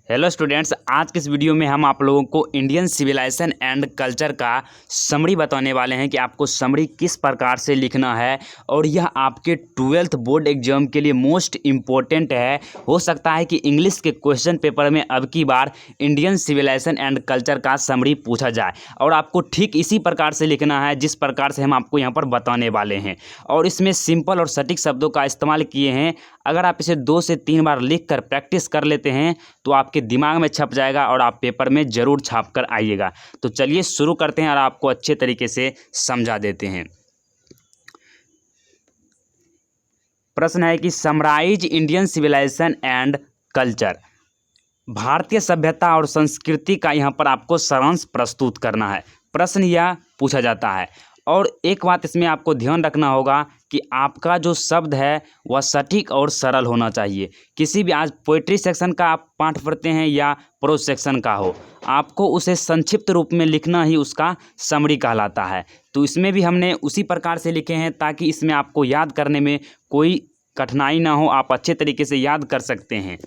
Hello students, आज के इस वीडियो में हम आप लोगों को इंडियन सिविलाइजेशन एंड कल्चर का समरी बताने वाले हैं कि आपको समरी किस प्रकार से लिखना है और यह आपके 12th बोर्ड एग्जाम के लिए मोस्ट इम्पोर्टेंट है। हो सकता है कि इंग्लिश के क्वेश्चन पेपर में अब की बार इंडियन सिविलाइजेशन एंड कल्चर का समरी पूछा जाए और आपको ठीक इसी प्रकार से लिखना है जिस प्रकार से हम आपको यहाँ पर बताने वाले हैं। और इसमें सिंपल और सटीक शब्दों का इस्तेमाल किए हैं। अगर आप इसे 2 से 3 बार लिख कर प्रैक्टिस कर लेते हैं तो आपके दिमाग में छप जाएगा और आप पेपर में ज़रूर छाप कर आइएगा। तो चलिए शुरू करते हैं और आपको अच्छे तरीके से समझा देते हैं। प्रश्न है कि summarise Indian civilisation and culture. भारतीय सभ्यता और संस्कृति का यहाँ पर आपको सारांश प्रस्तुत करना है। प्रश्न यह पूछा जाता है। और एक बात इसमें आपको ध्यान रखना होगा कि आपका जो शब्द है वह सटीक और सरल होना चाहिए। किसी भी आज पोइट्री सेक्शन का आप पाठ पढ़ते हैं या प्रोज सेक्शन का हो, आपको उसे संक्षिप्त रूप में लिखना ही उसका समरी कहलाता है। तो इसमें भी हमने उसी प्रकार से लिखे हैं ताकि इसमें आपको याद करने में कोई कठिनाई ना हो, आप अच्छे तरीके से याद कर सकते हैं।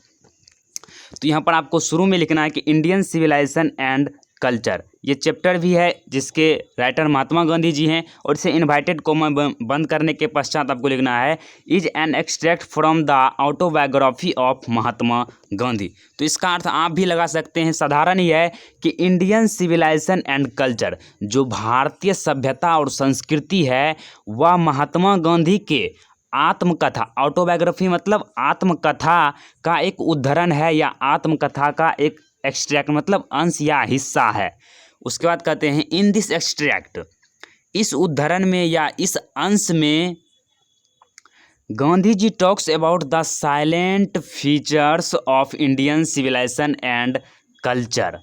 तो यहाँ पर आपको शुरू में लिखना है कि इंडियन सिविलाइजेशन एंड कल्चर, ये चैप्टर भी है जिसके राइटर महात्मा गांधी जी हैं। और इसे इन्वाइटेड कोमा बंद करने के पश्चात आपको लिखना है is an extract from the autobiography of Mahatma Gandhi. तो इसका अर्थ आप भी लगा सकते हैं, साधारण ही है कि इंडियन सिविलाइजेशन एंड कल्चर, जो भारतीय सभ्यता और संस्कृति है, वह महात्मा गांधी के आत्मकथा, ऑटोबायोग्राफी मतलब आत्मकथा का एक उद्धरण है या आत्मकथा का एक एक्सट्रैक्ट मतलब अंश या हिस्सा है। उसके बाद कहते हैं इन दिस एक्सट्रैक्ट, इस उद्धरण में या इस अंश में Gandhi ji talks about the silent features of Indian civilisation and culture.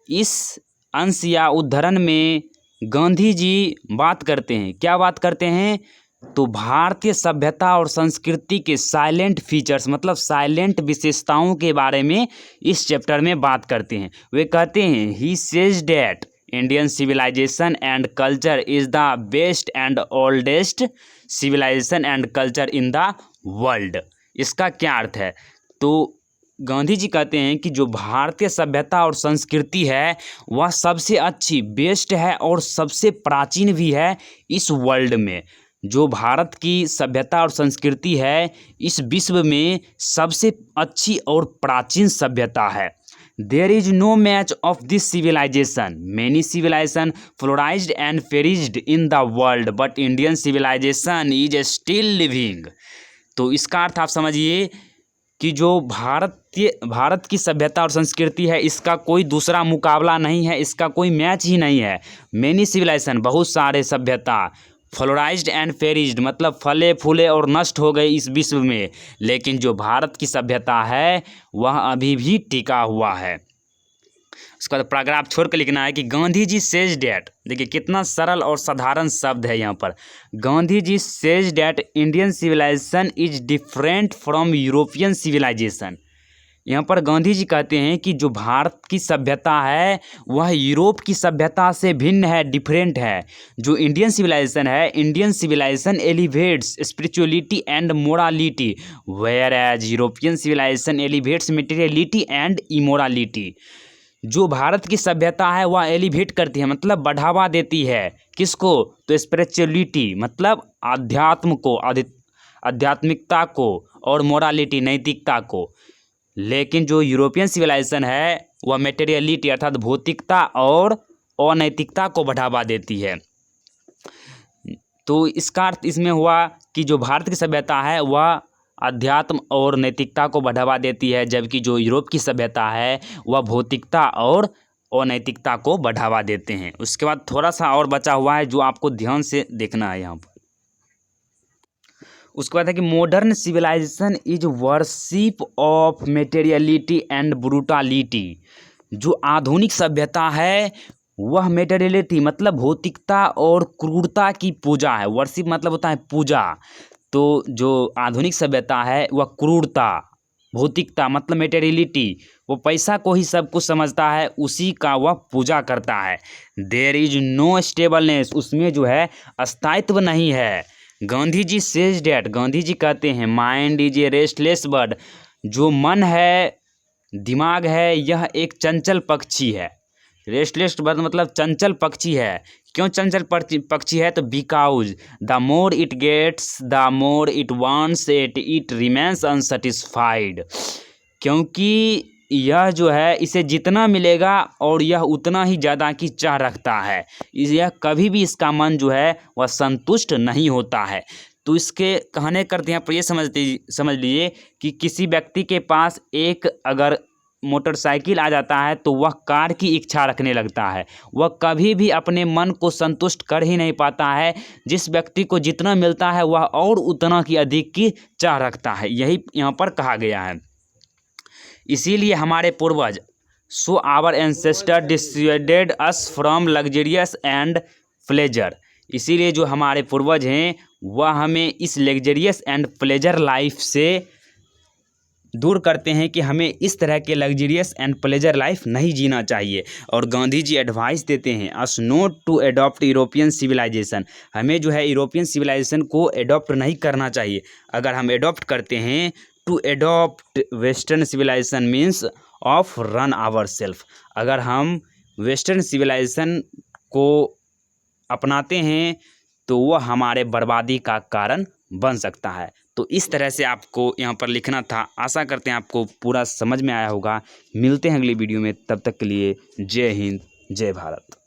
इस अंश या उद्धरण में गांधी जी बात करते हैं, क्या बात करते हैं? तो भारतीय सभ्यता और संस्कृति के साइलेंट फीचर्स मतलब साइलेंट विशेषताओं के बारे में इस चैप्टर में बात करते हैं। वे कहते हैं he says that Indian civilisation and culture is the best and oldest civilisation and culture in the world. इसका क्या अर्थ है? तो गांधी जी कहते हैं कि जो भारतीय सभ्यता और संस्कृति है वह सबसे अच्छी, बेस्ट है और सबसे प्राचीन भी है इस वर्ल्ड में। जो भारत की सभ्यता और संस्कृति है इस विश्व में सबसे अच्छी और प्राचीन सभ्यता है। There is no match of this civilisation, many civilisation flourished and perished in the world but Indian civilisation is still living. तो इसका अर्थ आप समझिए कि जो भारत की सभ्यता और संस्कृति है इसका कोई दूसरा मुकाबला नहीं है, इसका कोई मैच ही नहीं है। मैनी सिविलाइजेशन बहुत सारे सभ्यता, फ्लोराइज्ड एंड पेरिज्ड मतलब फले फूले और नष्ट हो गए इस विश्व में, लेकिन जो भारत की सभ्यता है वह अभी भी टिका हुआ है। उसका तो पैराग्राफ छोड़ कर लिखना है कि गांधी जी सेज डैट, देखिए कितना सरल और साधारण शब्द है यहाँ पर। Gandhi ji says that Indian civilisation is different from European civilisation. यहाँ पर गांधी जी कहते हैं कि जो भारत की सभ्यता है वह यूरोप की सभ्यता से भिन्न है, डिफरेंट है। जो इंडियन सिविलाइजेशन है, Indian civilisation elevates spirituality and morality, whereas European civilisation elevates materiality and immorality. जो भारत की सभ्यता है वह एलिवेट करती है मतलब बढ़ावा देती है, किसको? तो स्पिरिचुअलिटी मतलब आध्यात्म को, आध्यात्मिकता को, और मोरालिटी नैतिकता को। लेकिन जो यूरोपियन सिविलाइजेशन है वह मटेरियलिटी अर्थात भौतिकता और अनैतिकता को बढ़ावा देती है। तो इसका अर्थ इसमें हुआ कि जो भारत की सभ्यता है वह अध्यात्म और नैतिकता को बढ़ावा देती है, जबकि जो यूरोप की सभ्यता है वह भौतिकता और अनैतिकता को बढ़ावा देते हैं। उसके बाद थोड़ा सा और बचा हुआ है जो आपको ध्यान से देखना है यहाँ पर। उसके बाद है कि modern civilisation is worship of materiality and brutality. जो आधुनिक सभ्यता है वह मटेरियलिटी मतलब भौतिकता और क्रूरता की पूजा है। वर्शिप मतलब होता है पूजा। तो जो आधुनिक सभ्यता है वह क्रूरता, भौतिकता मतलब मटेरियलिटी, वो पैसा को ही सब कुछ समझता है, उसी का वह पूजा करता है। देयर इज नो स्टेबलनेस, उसमें जो है स्थायित्व नहीं है। गांधी जी सेज डैट, गांधी जी कहते हैं mind is a restless bird, जो मन है दिमाग है यह एक चंचल पक्षी है। रेस्टलेस मतलब चंचल पक्षी है। क्यों चंचल पक्षी है? तो because the more it gets the more it wants it remains unsatisfied. क्योंकि यह जो है इसे जितना मिलेगा और यह उतना ही ज़्यादा की चाह रखता है। यह कभी भी इसका मन जो है वह संतुष्ट नहीं होता है। तो इसके कहने करते हैं पर ये समझ लीजिए कि किसी व्यक्ति के पास एक अगर मोटरसाइकिल आ जाता है तो वह कार की इच्छा रखने लगता है। वह कभी भी अपने मन को संतुष्ट कर ही नहीं पाता है। जिस व्यक्ति को जितना मिलता है वह और उतना की अधिक की चाह रखता है, यही यहाँ पर कहा गया है। इसीलिए हमारे पूर्वज so our ancestor decided us from luxurious and pleasure. इसीलिए जो हमारे पूर्वज हैं वह हमें इस लग्जरियस एंड प्लेजर लाइफ से दूर करते हैं कि हमें इस तरह के लग्जरियस एंड प्लेजर लाइफ नहीं जीना चाहिए। और गांधी जी एडवाइस देते हैं us not to adopt European civilisation. हमें जो है यूरोपियन सिविलाइजेशन को एडॉप्ट नहीं करना चाहिए। अगर हम एडॉप्ट करते हैं to adopt western civilisation means of run our self. अगर हम वेस्टर्न सिविलाइजेशन को अपनाते हैं तो वह हमारे बर्बादी का कारण बन सकता है। तो इस तरह से आपको यहाँ पर लिखना था। आशा करते हैं आपको पूरा समझ में आया होगा। मिलते हैं अगली वीडियो में, तब तक के लिए जय हिंद जय भारत।